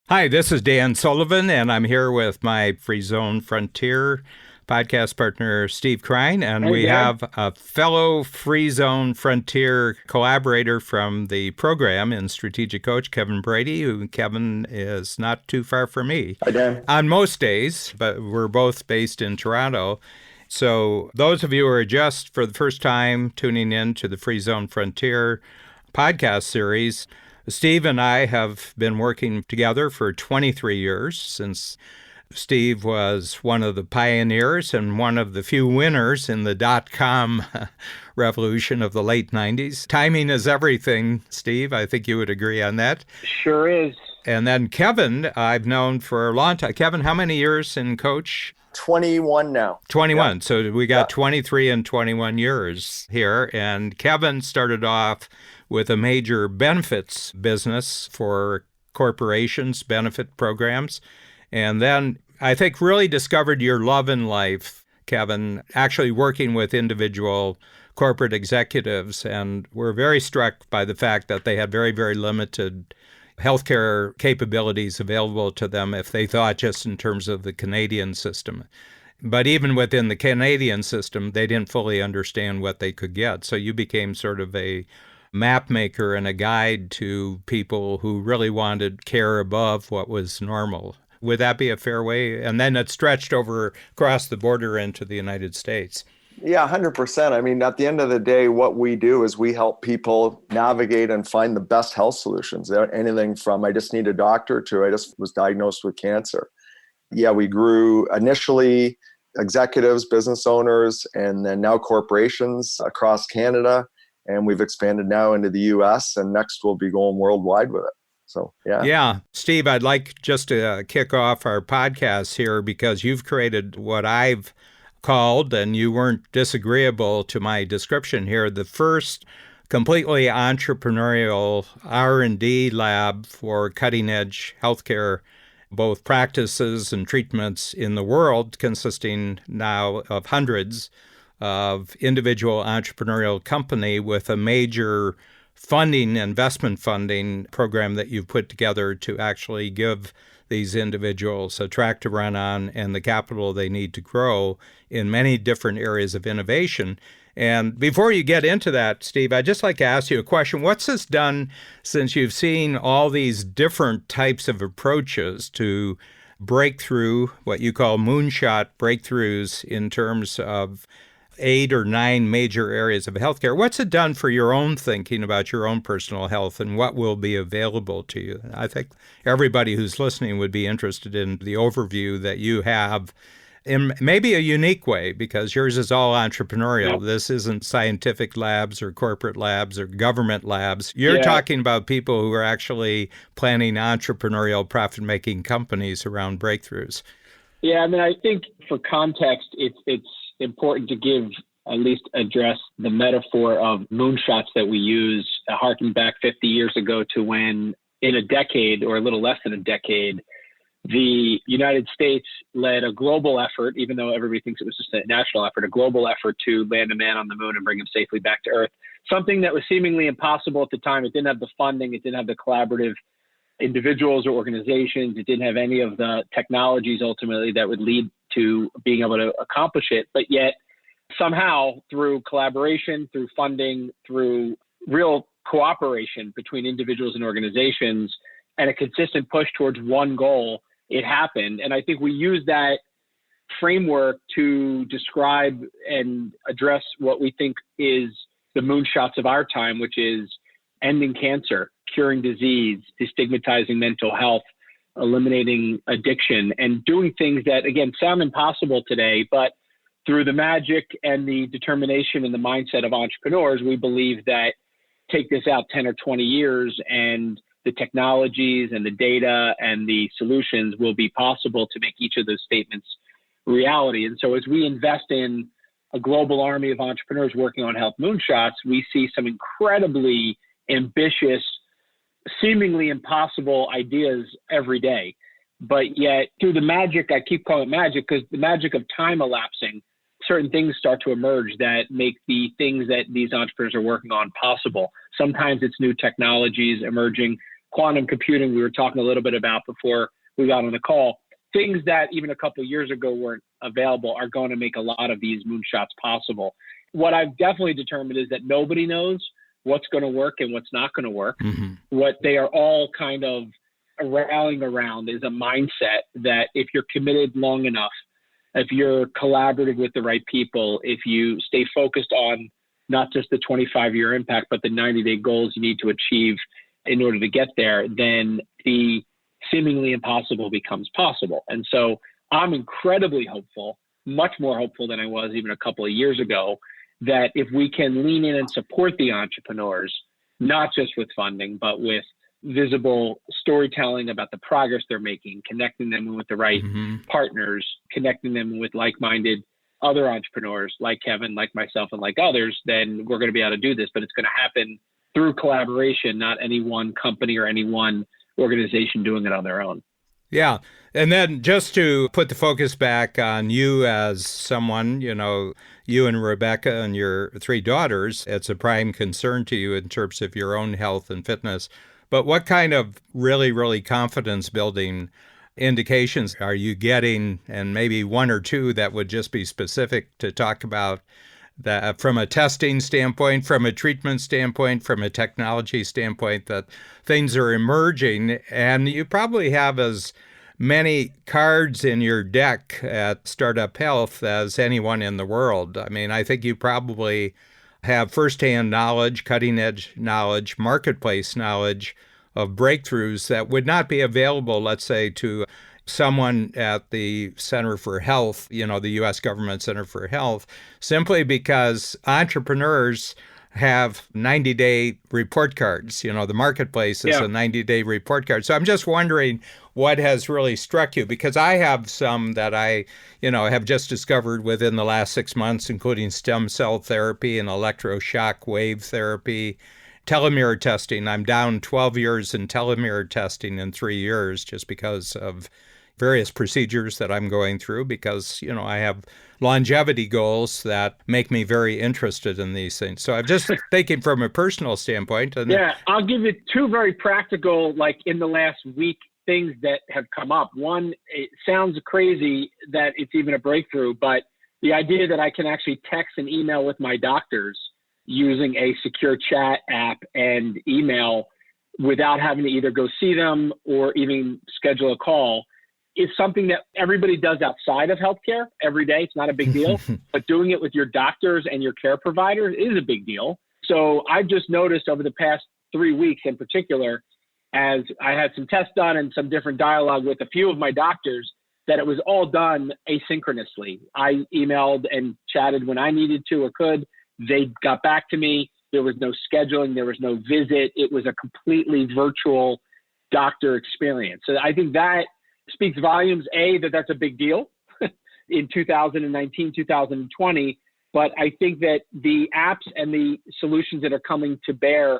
Hi, this is Dan Sullivan, and I'm here with my Free Zone Frontier podcast partner, Steve Krein, and Hey, we Dan. have a fellow Free Zone Frontier collaborator from the program in Strategic Coach, Kevin Brady, who Kevin is not too far from me Hi, Dan. on most days, but we're both based in Toronto. So those of you who are just for the first time tuning in to the Free Zone Frontier podcast series, Steve and I have been working together for 23 years since Steve was one of the pioneers and one of the few winners in the dot-com revolution of the late 90s. Timing is everything, Steve. I think you would agree on that. Sure is. And then Kevin, I've known for a long time. Kevin, how many years in coach? 21 now. 21. So we got Yeah. 23 and 21 years here. And Kevin started off with a major benefits business for corporations, benefit programs. And then I think really discovered your love in life, Kevin, actually working with individual corporate executives. And we're very struck by the fact that they had very, very limited healthcare capabilities available to them if they thought just in terms of the Canadian system. But even within the Canadian system, they didn't fully understand what they could get. So you became sort of a map maker and a guide to people who really wanted care above what was normal. Would that be a fair way? And then it stretched over across the border into the United States. Yeah, 100%. I mean, at the end of the day, what we do is we help people navigate and find the best health solutions. Anything from I just need a doctor to I just was diagnosed with cancer. Yeah, we grew initially executives, business owners, and then now corporations across Canada. And we've expanded now into the US, and next we'll be going worldwide with it. So, yeah. Yeah. Steve, I'd like just to kick off our podcast here because you've created what I've called, and you weren't disagreeable to my description here, the first completely entrepreneurial R&D lab for cutting-edge healthcare, both practices and treatments in the world, consisting now of hundreds of individual entrepreneurial company with a major investment funding program that you've put together to actually give these individuals a track to run on and the capital they need to grow in many different areas of innovation. And before you get into that, Steve, I'd just like to ask you a question. What's this done since you've seen all these different types of approaches to breakthrough, what you call moonshot breakthroughs in terms of 8 or 9 major areas of healthcare? What's it done for your own thinking about your own personal health and what will be available to you? I think everybody who's listening would be interested in the overview that you have in maybe a unique way, because yours is all entrepreneurial. Yep. This isn't scientific labs or corporate labs or government labs. You're Yeah. talking about people who are actually planning entrepreneurial profit-making companies around breakthroughs. Yeah, I mean, I think for context, it's important to at least address the metaphor of moonshots that we use, harking back 50 years ago to when, in a decade or a little less than a decade, the United States led a global effort, even though everybody thinks it was just a national effort, a global effort to land a man on the moon and bring him safely back to Earth. Something that was seemingly impossible at the time. It didn't have the funding. It didn't have the collaborative individuals or organizations. It didn't have any of the technologies ultimately that would lead to being able to accomplish it. But yet somehow through collaboration, through funding, through real cooperation between individuals and organizations and a consistent push towards one goal, it happened. And I think we use that framework to describe and address what we think is the moonshots of our time, which is ending cancer, curing disease, destigmatizing mental health, eliminating addiction, and doing things that, again, sound impossible today, but through the magic and the determination and the mindset of entrepreneurs, we believe that take this out 10 or 20 years and the technologies and the data and the solutions will be possible to make each of those statements reality. And so as we invest in a global army of entrepreneurs working on health moonshots, we see some incredibly ambitious, seemingly impossible ideas every day. But yet through the magic, I keep calling it magic because the magic of time elapsing, certain things start to emerge that make the things that these entrepreneurs are working on possible. Sometimes it's new technologies emerging. quantum computing we were talking a little bit about before we got on the call. Things that even a couple of years ago weren't available are going to make a lot of these moonshots possible. What I've definitely determined is that nobody knows what's going to work and what's not going to work. Mm-hmm. What they are all kind of rallying around is a mindset that if you're committed long enough, if you're collaborative with the right people, if you stay focused on not just the 25-year impact, but the 90-day goals you need to achieve in order to get there, then the seemingly impossible becomes possible. And so I'm incredibly hopeful, much more hopeful than I was even a couple of years ago, that if we can lean in and support the entrepreneurs, not just with funding, but with visible storytelling about the progress they're making, connecting them with the right partners, connecting them with like-minded other entrepreneurs like Kevin, like myself, and like others, then we're going to be able to do this. But it's going to happen through collaboration, not any one company or any one organization doing it on their own. Yeah. And then just to put the focus back on you as someone, you and Rebecca and your 3 daughters, it's a prime concern to you in terms of your own health and fitness. But what kind of really, really confidence building indications are you getting? And maybe 1 or 2 that would just be specific to talk about that from a testing standpoint, from a treatment standpoint, from a technology standpoint, that things are emerging. And you probably have as many cards in your deck at Startup Health as anyone in the world. I mean, I think you probably have firsthand knowledge, cutting edge knowledge, marketplace knowledge of breakthroughs that would not be available, let's say, to someone at the Center for Health, the U.S. government Center for Health, simply because entrepreneurs have 90-day report cards. The marketplace is a 90-day report card. So I'm just wondering what has really struck you, because I have some that I, have just discovered within the last 6 months, including stem cell therapy and electroshock wave therapy, telomere testing. I'm down 12 years in telomere testing in 3 years just because of various procedures that I'm going through, because, I have longevity goals that make me very interested in these things. So I'm just thinking from a personal standpoint. And I'll give you 2 very practical, like in the last week, things that have come up. One, it sounds crazy that it's even a breakthrough, but the idea that I can actually text and email with my doctors using a secure chat app and email without having to either go see them or even schedule a call is something that everybody does outside of healthcare every day. It's not a big deal, but doing it with your doctors and your care providers is a big deal. So I've just noticed over the past 3 weeks in particular, as I had some tests done and some different dialogue with a few of my doctors, that it was all done asynchronously. I emailed and chatted when I needed to or could. They got back to me. There was no scheduling. There was no visit. It was a completely virtual doctor experience. So I think that speaks volumes, that's a big deal in 2019, 2020. But I think that the apps and the solutions that are coming to bear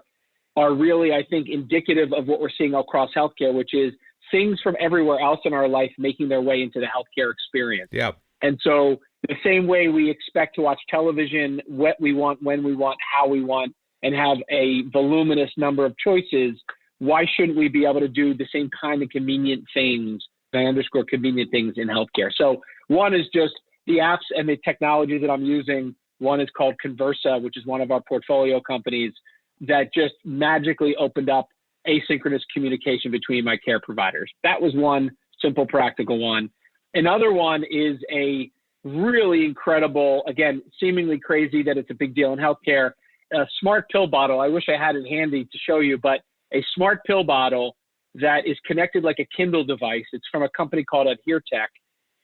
are really, I think, indicative of what we're seeing across healthcare, which is things from everywhere else in our life making their way into the healthcare experience. Yeah. And so the same way we expect to watch television, what we want, when we want, how we want, and have a voluminous number of choices, why shouldn't we be able to do the same kind of convenient things, I underscore convenient things, in healthcare? So one is just the apps and the technology that I'm using. One is called Conversa, which is one of our portfolio companies that just magically opened up asynchronous communication between my care providers. That was one simple, practical one. Another one is a really incredible, again, seemingly crazy that it's a big deal in healthcare, a smart pill bottle. I wish I had it handy to show you, but a smart pill bottle that is connected like a Kindle device. It's from a company called AdhereTech.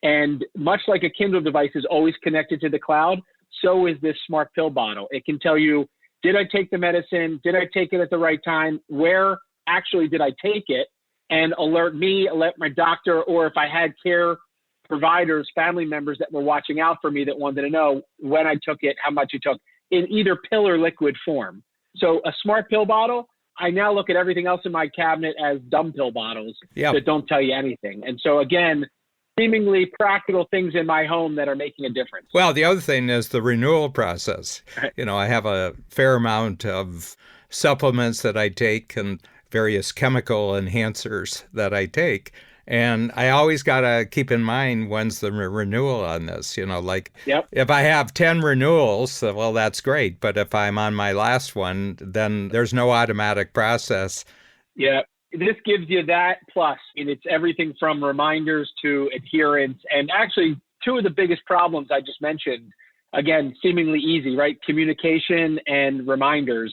And much like a Kindle device is always connected to the cloud, so is this smart pill bottle. It can tell you, did I take the medicine? Did I take it at the right time? Where actually did I take it? And alert me, alert my doctor, or if I had care providers, family members that were watching out for me that wanted to know when I took it, how much it took, in either pill or liquid form. So a smart pill bottle, I now look at everything else in my cabinet as dumb pill bottles that don't tell you anything. And so again, seemingly practical things in my home that are making a difference. Well, the other thing is the renewal process. I have a fair amount of supplements that I take, and various chemical enhancers that I take. And I always got to keep in mind when's the renewal on this. Like Yep. if I have 10 renewals, well, that's great. But if I'm on my last one, then there's no automatic process. Yeah. This gives you that plus, and it's everything from reminders to adherence. And actually, two of the biggest problems I just mentioned, again, seemingly easy, right? Communication and reminders.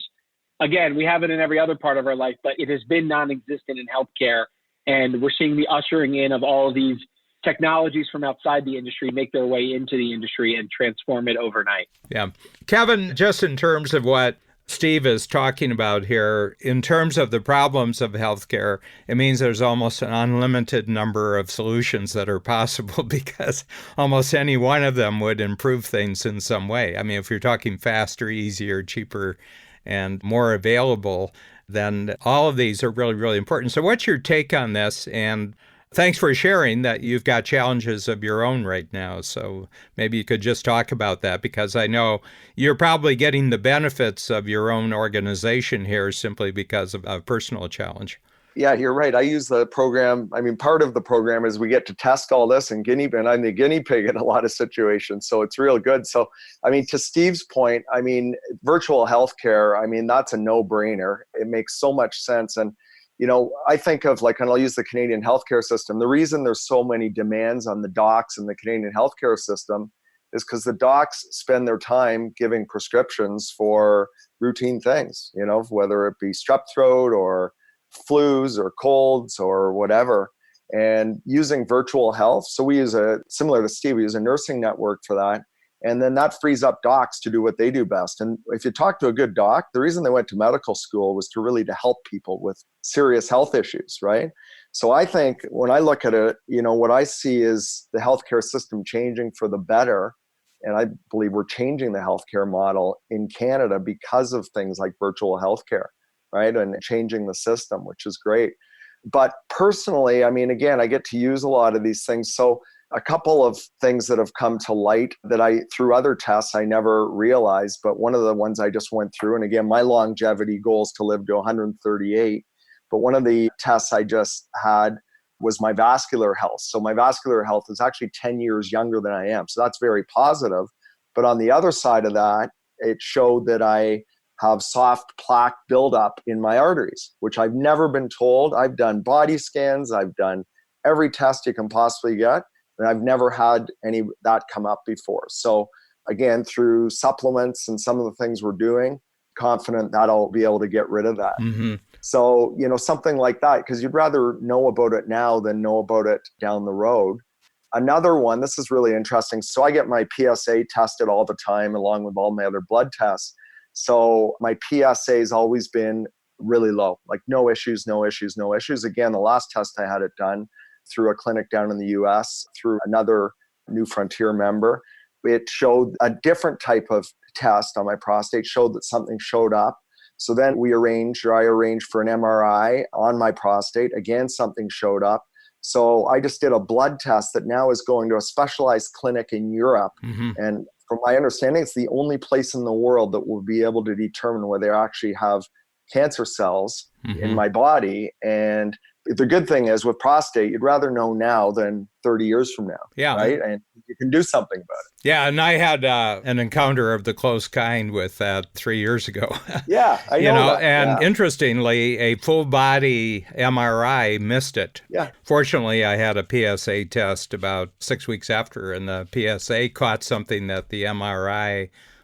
Again, we have it in every other part of our life, but it has been non-existent in healthcare. And we're seeing the ushering in of all of these technologies from outside the industry make their way into the industry and transform it overnight. Yeah. Kevin, just in terms of what Steve is talking about here, in terms of the problems of healthcare, it means there's almost an unlimited number of solutions that are possible because almost any one of them would improve things in some way. I mean, if you're talking faster, easier, cheaper, and more available, then all of these are really, really important. So what's your take on this? And thanks for sharing that you've got challenges of your own right now. So maybe you could just talk about that, because I know you're probably getting the benefits of your own organization here simply because of a personal challenge. Yeah, you're right. I use the program. I mean, part of the program is we get to test all this and I'm the guinea pig in a lot of situations. So it's real good. So, I mean, to Steve's point, I mean, virtual healthcare, I mean, that's a no-brainer. It makes so much sense. And, I think of and I'll use the Canadian healthcare system. The reason there's so many demands on the docs in the Canadian healthcare system is because the docs spend their time giving prescriptions for routine things, whether it be strep throat or flus or colds or whatever, and using virtual health. So we use similar to Steve, we use a nursing network for that. And then that frees up docs to do what they do best. And if you talk to a good doc, the reason they went to medical school was to help people with serious health issues, right? So I think when I look at it, what I see is the healthcare system changing for the better. And I believe we're changing the healthcare model in Canada because of things like virtual healthcare, right? And changing the system, which is great. But personally, I mean, again, I get to use a lot of these things. So a couple of things that have come to light that through other tests, I never realized, but one of the ones I just went through, and again, my longevity goal is to live to 138. But one of the tests I just had was my vascular health. So my vascular health is actually 10 years younger than I am. So that's very positive. But on the other side of that, it showed that I have soft plaque buildup in my arteries, which I've never been told. I've done body scans. I've done every test you can possibly get. And I've never had any that come up before. So again, through supplements and some of the things we're doing, confident that I'll be able to get rid of that. Mm-hmm. So, something like that, because you'd rather know about it now than know about it down the road. Another one, this is really interesting. So I get my PSA tested all the time, along with all my other blood tests. So my PSA has always been really low, like no issues, no issues, no issues. Again, the last test I had it done through a clinic down in the US, through another New Frontier member. It showed a different type of test on my prostate, showed that something showed up. So then I arranged for an MRI on my prostate. Again, something showed up. So I just did a blood test that now is going to a specialized clinic in Europe. Mm-hmm. And from my understanding, it's the only place in the world that will be able to determine whether I actually have cancer cells in my body. And the good thing is with prostate, you'd rather know now than 30 years from now. Yeah. Right. And you can do something about it. Yeah. And I had an encounter of the close kind with that 3 years ago. Yeah. I know that. And interestingly, a full body MRI missed it. Yeah. Fortunately, I had a PSA test about 6 weeks after, and the PSA caught something that the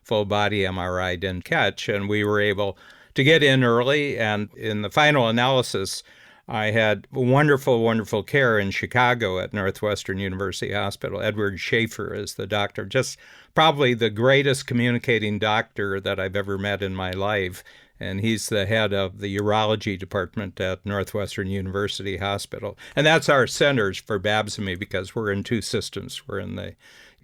full body MRI didn't catch. And we were able to get in early. And in the final analysis, I had wonderful, wonderful care in Chicago at Northwestern University Hospital. Edward Schaefer is the doctor, just probably the greatest communicating doctor that I've ever met in my life. And he's the head of the urology department at Northwestern University Hospital. And that's our centers for Babsamy, because we're in two systems. We're in the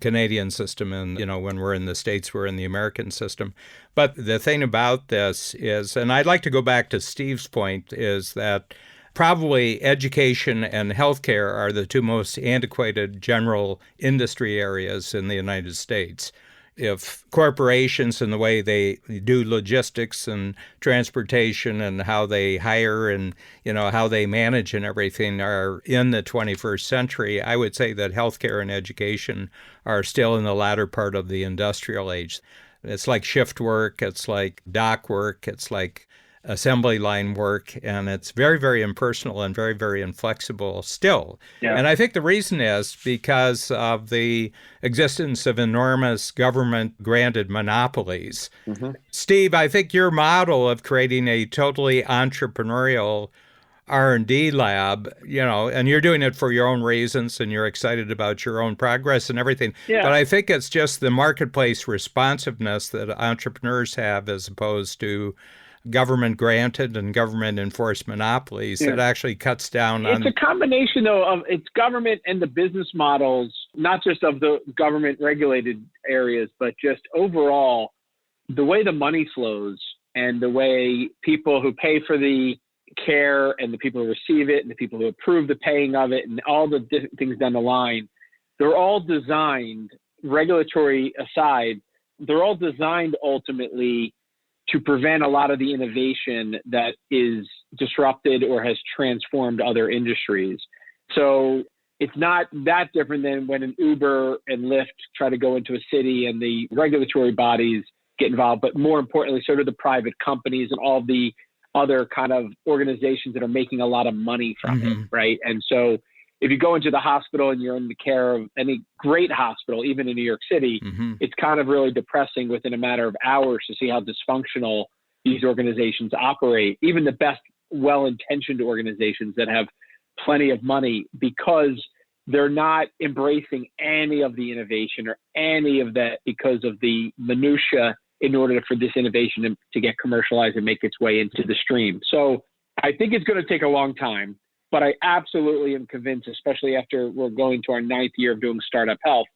Canadian system, and when we're in the States, we're in the American system. But the thing about this is, and I'd like to go back to Steve's point, is that probably education and healthcare are the two most antiquated general industry areas in the United States. if corporations and the way they do logistics and transportation and how they hire and, how they manage and everything are in the 21st century, I would say that healthcare and education are still in the latter part of the industrial age. It's like shift work, it's like dock work, it's like assembly line work, and it's very, very impersonal and very, very inflexible still. Yeah. And I think the reason is because of the existence of enormous government-granted monopolies. Mm-hmm. Steve, I think your model of creating a totally entrepreneurial R&D lab, and you're doing it for your own reasons and you're excited about your own progress and everything. Yeah. But I think it's just the marketplace responsiveness that entrepreneurs have as opposed to government granted and government enforced monopolies that actually cuts down on. It's a combination, though, of its government and the business models, not just of the government regulated areas, but just overall the way the money flows and the way people who pay for the care and the people who receive it and the people who approve the paying of it and all the different things down the line, they're all designed, regulatory aside, they're all designed ultimately to prevent a lot of the innovation that is disrupted or has transformed other industries. So it's not that different than when an Uber and Lyft try to go into a city and the regulatory bodies get involved, but more importantly, so do the private companies and all the other kind of organizations that are making a lot of money from it, right? And so if you go into the hospital and you're in the care of any great hospital, even in New York City, it's kind of really depressing within a matter of hours to see how dysfunctional these organizations operate, even the best well-intentioned organizations that have plenty of money, because they're not embracing any of the innovation or any of that because of the minutia in order for this innovation to get commercialized and make its way into the stream. So I think it's going to take a long time. But I absolutely am convinced, especially after we're going to our 9th year of doing startup health,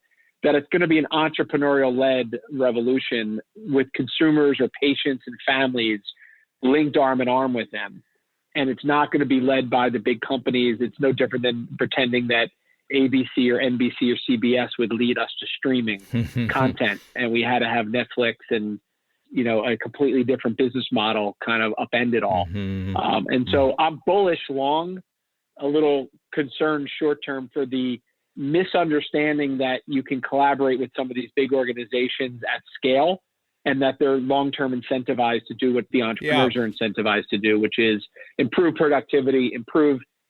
that it's going to be an entrepreneurial-led revolution with consumers or patients and families linked arm in arm with them. And it's not going to be led by the big companies. It's no different than pretending that ABC or NBC or CBS would lead us to streaming content. And we had to have Netflix and, a completely different business model kind of upend it all. And so I'm bullish long, a little concerned short term for the misunderstanding that you can collaborate with some of these big organizations at scale and that they're long-term incentivized to do what the entrepreneurs are incentivized to do, which is improve productivity,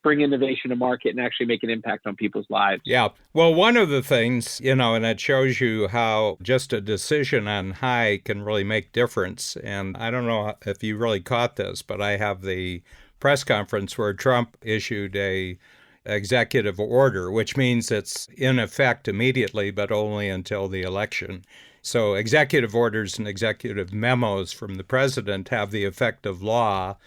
bring innovation to market, and actually make an impact on people's lives. Yeah. Well, one of the things, and it shows you how just a decision on high can really make difference. And I don't know if you really caught this, but I have the press conference where Trump issued a executive order, which means it's in effect immediately, but only until the election. So executive orders and executive memos from the president have the effect of law.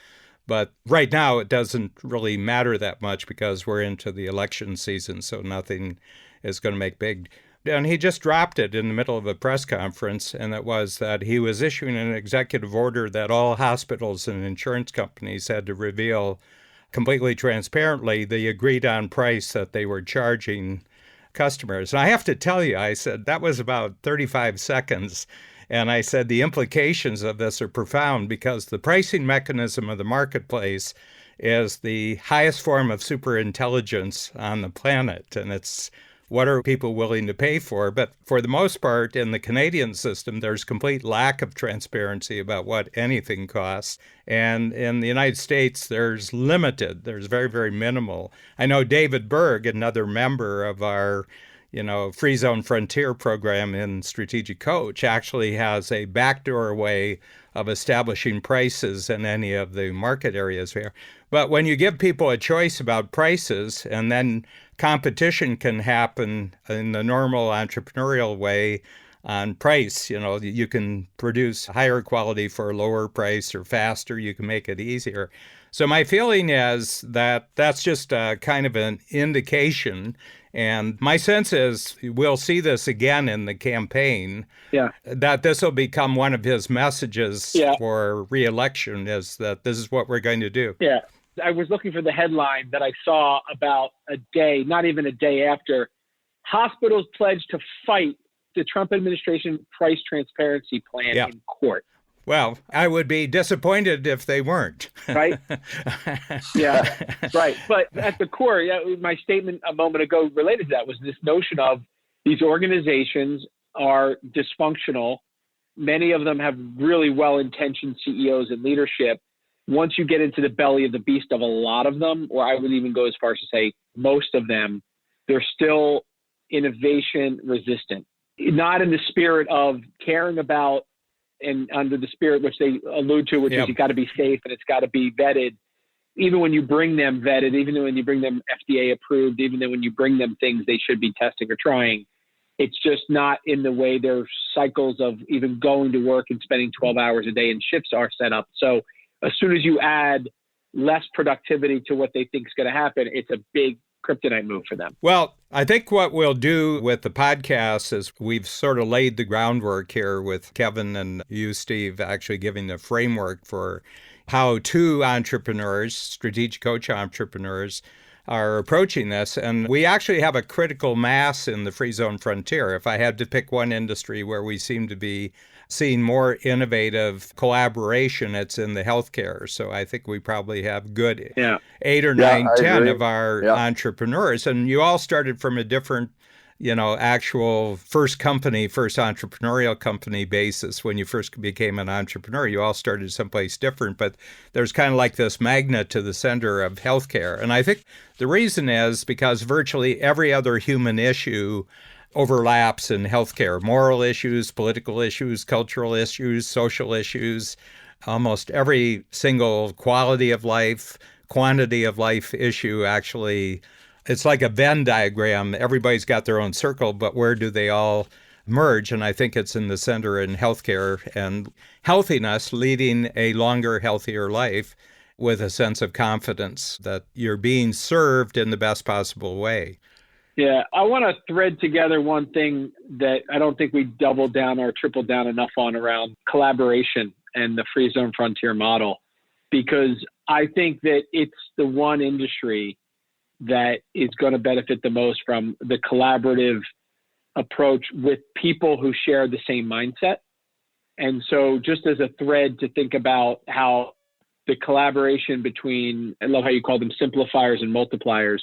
But right now, it doesn't really matter that much because we're into the election season, so nothing is going to make big. And he just dropped it in the middle of a press conference, and it was that he was issuing an executive order that all hospitals and insurance companies had to reveal completely transparently the agreed-on price that they were charging customers. And I have to tell you, I said, that was about 35 seconds. And I said, the implications of this are profound because the pricing mechanism of the marketplace is the highest form of superintelligence on the planet. And it's what are people willing to pay for? But for the most part, in the Canadian system, there's complete lack of transparency about what anything costs. And in the United States, there's very, very minimal. I know David Berg, another member of our Free Zone Frontier program in Strategic Coach, actually has a backdoor way of establishing prices in any of the market areas here. But when you give people a choice about prices and then competition can happen in the normal entrepreneurial way on price, you can produce higher quality for a lower price or faster, you can make it easier. So my feeling is that that's just a kind of an indication. And my sense is we'll see this again in the campaign, that this will become one of his messages for re-election is that this is what we're going to do. Yeah. I was looking for the headline that I saw about a day, not even a day after, hospitals pledged to fight the Trump administration price transparency plan in court. Well, I would be disappointed if they weren't. Right? Yeah, right. But at the core, my statement a moment ago related to that was this notion of these organizations are dysfunctional. Many of them have really well-intentioned CEOs and leadership. Once you get into the belly of the beast of a lot of them, or I would even go as far as to say most of them, they're still innovation resistant. Not in the spirit of caring about and under the spirit which they allude to, which is you got to be safe and it's got to be vetted. Even when you bring them vetted, even when you bring them FDA approved, even when you bring them things they should be testing or trying, it's just not in the way their cycles of even going to work and spending 12 hours a day in shifts are set up. So as soon as you add less productivity to what they think is going to happen, it's a big kryptonite move for them. Well, I think what we'll do with the podcast is we've sort of laid the groundwork here with Kevin and you, Steve, actually giving the framework for how two entrepreneurs, strategic coach entrepreneurs, are approaching this. And we actually have a critical mass in the free zone frontier. If I had to pick one industry where we seem to be seeing more innovative collaboration, it's in the healthcare. So I think we probably have good 8 or 9, 10 of our entrepreneurs. And you all started from a different, actual first entrepreneurial company basis. When you first became an entrepreneur, you all started someplace different, but there's kind of like this magnet to the center of healthcare. And I think the reason is because virtually every other human issue overlaps in healthcare. Moral issues, political issues, cultural issues, social issues, almost every single quality of life, quantity of life issue actually. It's like a Venn diagram. Everybody's got their own circle, but where do they all merge? And I think it's in the center in healthcare and healthiness, leading a longer, healthier life with a sense of confidence that you're being served in the best possible way. Yeah, I want to thread together one thing that I don't think we doubled down or tripled down enough on around collaboration and the free zone frontier model, because I think that it's the one industry that is going to benefit the most from the collaborative approach with people who share the same mindset. And so just as a thread to think about how the collaboration between, I love how you call them simplifiers and multipliers,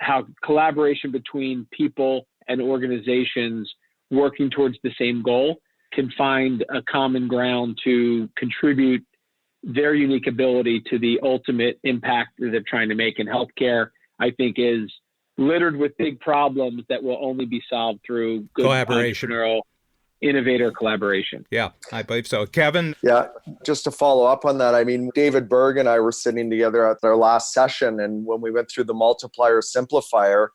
how collaboration between people and organizations working towards the same goal can find a common ground to contribute their unique ability to the ultimate impact that they're trying to make in healthcare, I think is littered with big problems that will only be solved through good collaboration, entrepreneurial, innovator collaboration. Yeah, I believe so. Kevin? Yeah, just to follow up on that, I mean, David Berg and I were sitting together at their last session, and when we went through the multiplier simplifier,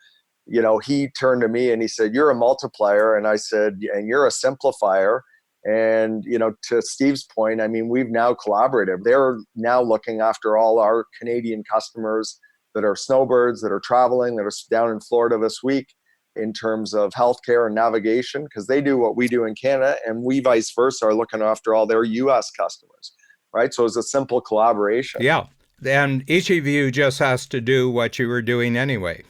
he turned to me and he said, "You're a multiplier." And I said, "And you're a simplifier." And, to Steve's point, I mean, we've now collaborated. They're now looking after all our Canadian customers that are snowbirds, that are traveling, that are down in Florida this week in terms of healthcare and navigation, because they do what we do in Canada, and we vice versa are looking after all their U.S. customers, right? So it's a simple collaboration. Yeah, and each of you just has to do what you were doing anyway.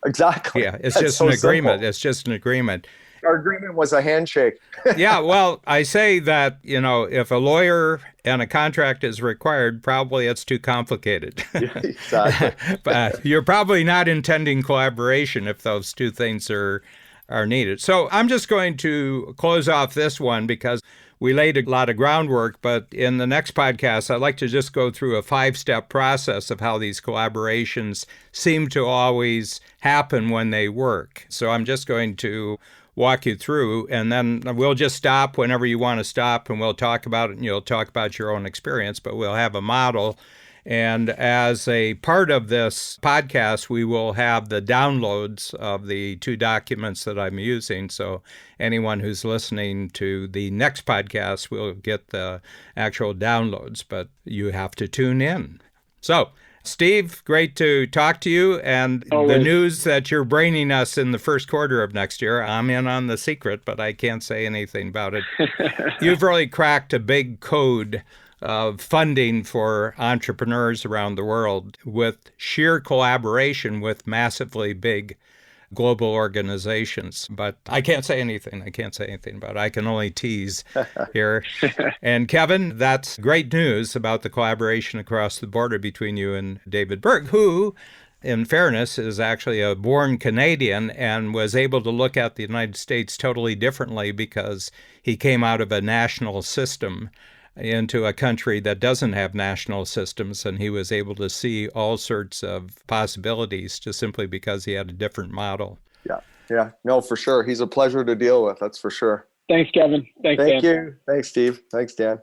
Exactly. Yeah, it's just an agreement. Simple. It's just an agreement. Our agreement was a handshake. Yeah, well, I say that, if a lawyer and a contract is required, probably it's too complicated. Yeah, exactly. But you're probably not intending collaboration if those two things are needed. So I'm just going to close off this one because we laid a lot of groundwork, but in the next podcast, I'd like to just go through a 5-step process of how these collaborations seem to always happen when they work. So I'm just going to walk you through, and then we'll just stop whenever you want to stop, and we'll talk about it, and you'll talk about your own experience, but we'll have a model. And as a part of this podcast, we will have the downloads of the 2 documents that I'm using. So anyone who's listening to the next podcast will get the actual downloads, but you have to tune in. So Steve, great to talk to you. And The news that you're braining us in the first quarter of next year, I'm in on the secret, but I can't say anything about it. You've really cracked a big code of funding for entrepreneurs around the world with sheer collaboration with massively big global organizations. But I can't say anything. About it. I can only tease here. And Kevin, that's great news about the collaboration across the border between you and David Berg, who, in fairness, is actually a born Canadian and was able to look at the United States totally differently because he came out of a national system into a country that doesn't have national systems, and he was able to see all sorts of possibilities just simply because he had a different model. Yeah. No, for sure. He's a pleasure to deal with. That's for sure. Thanks, Kevin. Thanks, Dan. Thank you. Thanks, Steve. Thanks, Dan.